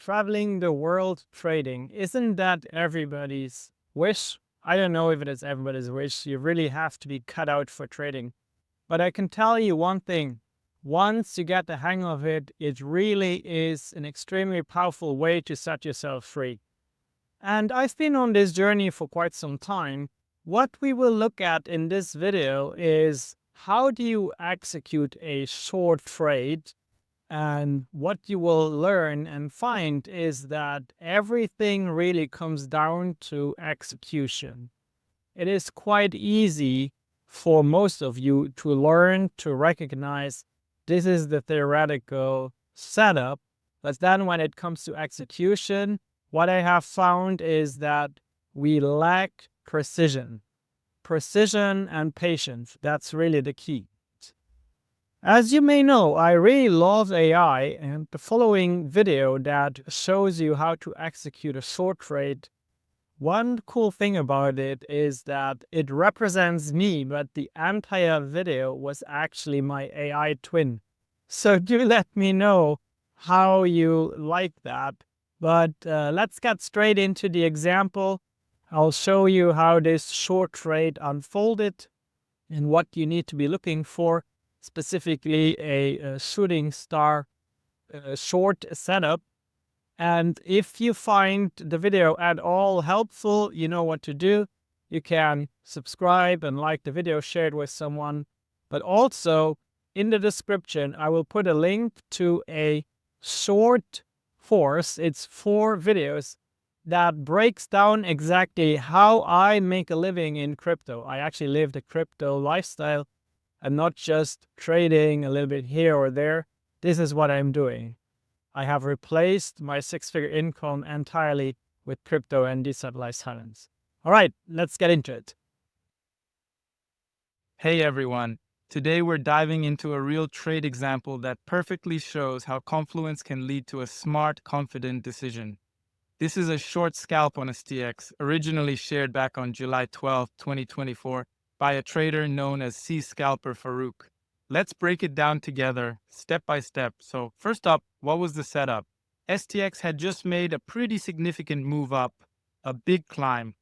traveling the world trading, isn't that everybody's wish? I don't know if it is everybody's wish. You really have to be cut out for trading. But I can tell you one thing. Once you get the hang of it, it really is an extremely powerful way to set yourself free. And I've been on this journey for quite some time. What we will look at in this video is how do you execute a short trade. And what you will learn and find is that everything really comes down to execution. It is quite easy for most of you to learn to recognize this is the theoretical setup. But then when it comes to execution, what I have found is that we lack precision. Precision and patience, that's really the key. As you may know, I really love AI, and the following video that shows you how to execute a short trade, one cool thing about it is that it represents me, but the entire video was actually my AI twin. So do let me know how you like that. But let's get straight into the example. I'll show you how this short trade unfolded and what you need to be looking for. Specifically a shooting star short setup. And if you find the video at all helpful, you know what to do. You can subscribe and like the video, share it with someone. But also in the description, I will put a link to a short course. It's 4 videos that breaks down exactly how I make a living in crypto. I actually live the crypto lifestyle. I'm not just trading a little bit here or there. This is what I'm doing. I have replaced my 6-figure income entirely with crypto and decentralized finance. All right, let's get into it. Hey everyone, today we're diving into a real trade example that perfectly shows how confluence can lead to a smart, confident decision. This is a short scalp on STX, originally shared back on July 12, 2024, by a trader known as C Scalper Farouk. Let's break it down together, step by step. So first up, what was the setup? STX had just made a pretty significant move up, a big climb.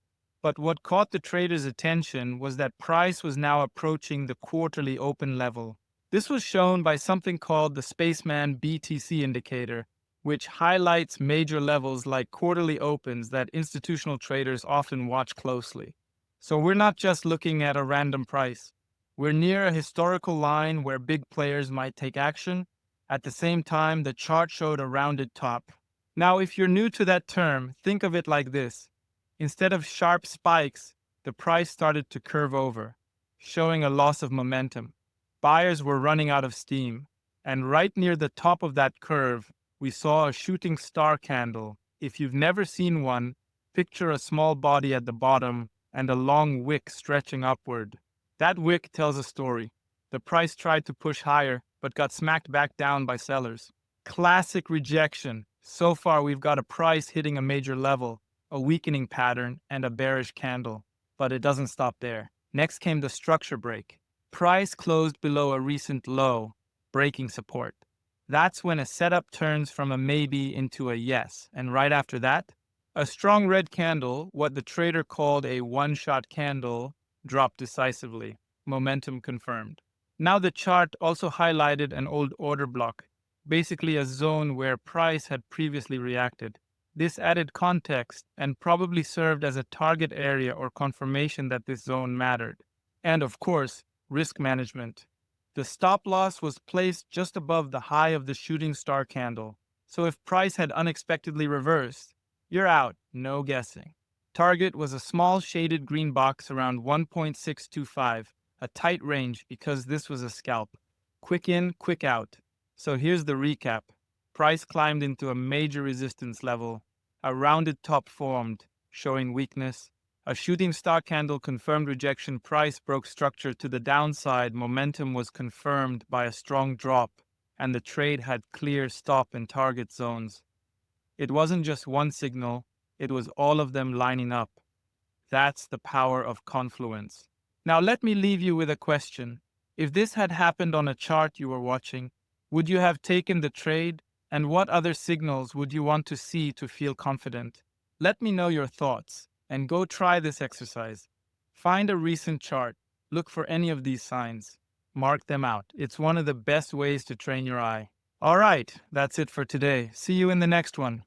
But what caught the trader's attention was that price was now approaching the quarterly open level. This was shown by something called the Spaceman BTC indicator, which highlights major levels like quarterly opens that institutional traders often watch closely. So we're not just looking at a random price. We're near a historical line where big players might take action. At the same time, the chart showed a rounded top. Now, if you're new to that term, think of it like this. Instead of sharp spikes, the price started to curve over, showing a loss of momentum. Buyers were running out of steam, and right near the top of that curve, we saw a shooting star candle. If you've never seen one, picture a small body at the bottom and a long wick stretching upward. That wick tells a story. The price tried to push higher, but got smacked back down by sellers. Classic rejection. So far, we've got a price hitting a major level, a weakening pattern, and a bearish candle. But it doesn't stop there. Next came the structure break. Price closed below a recent low, breaking support. That's when a setup turns from a maybe into a yes. And right after that, a strong red candle, what the trader called a one-shot candle, dropped decisively. Momentum confirmed. Now the chart also highlighted an old order block, basically a zone where price had previously reacted. This added context and probably served as a target area or confirmation that this zone mattered. And of course, risk management. The stop loss was placed just above the high of the shooting star candle. So if price had unexpectedly reversed, you're out, no guessing. Target was a small shaded green box around 1.625, a tight range because this was a scalp. Quick in, quick out. So here's the recap. Price climbed into a major resistance level. A rounded top formed, showing weakness. A shooting star candle confirmed rejection. Price broke structure to the downside. Momentum was confirmed by a strong drop, and the trade had clear stop and target zones. It wasn't just one signal, it was all of them lining up. That's the power of confluence. Now let me leave you with a question. If this had happened on a chart you were watching, would you have taken the trade? And what other signals would you want to see to feel confident? Let me know your thoughts and go try this exercise. Find a recent chart, look for any of these signs, mark them out. It's one of the best ways to train your eye. All right, that's it for today. See you in the next one.